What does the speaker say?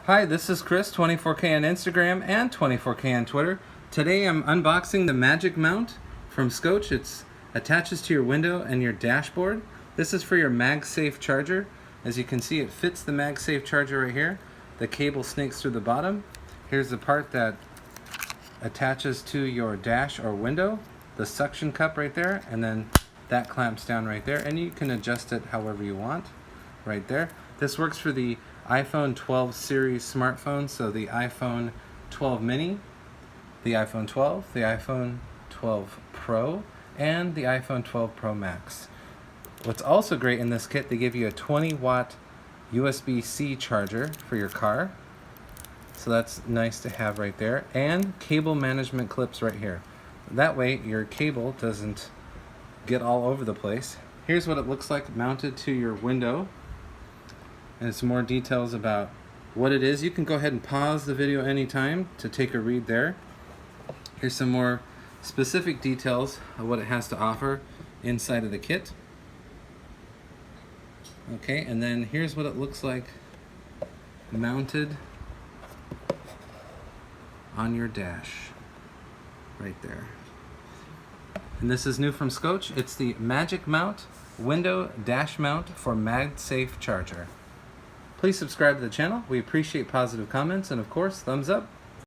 Hi, this is Chris, 24K on Instagram and 24K on Twitter. Today I'm unboxing the MagicMount from Scosche. It attaches to your window and your dashboard. This is for your MagSafe charger. As you can see, it fits the MagSafe charger right here. The cable snakes through the bottom. Here's the part that attaches to your dash or window, the suction cup right there, and then that clamps down right there, and you can adjust it however you want right there. This works for the iPhone 12 series smartphones, so the iPhone 12 mini, the iPhone 12, the iPhone 12 Pro, and the iPhone 12 Pro Max. What's also great in this kit, they give you a 20-watt USB-C charger for your car, so that's nice to have right there, and cable management clips right here. That way your cable doesn't get all over the place. Here's what it looks like mounted to your window, and some more details about what it is. You can go ahead and pause the video anytime to take a read there. Here's some more specific details of what it has to offer inside of the kit. Okay, and then here's what it looks like mounted on your dash right there. And this is new from Scosche. It's the MagicMount window dash mount for MagSafe charger. Please subscribe to the channel. We appreciate positive comments and, of course, thumbs up.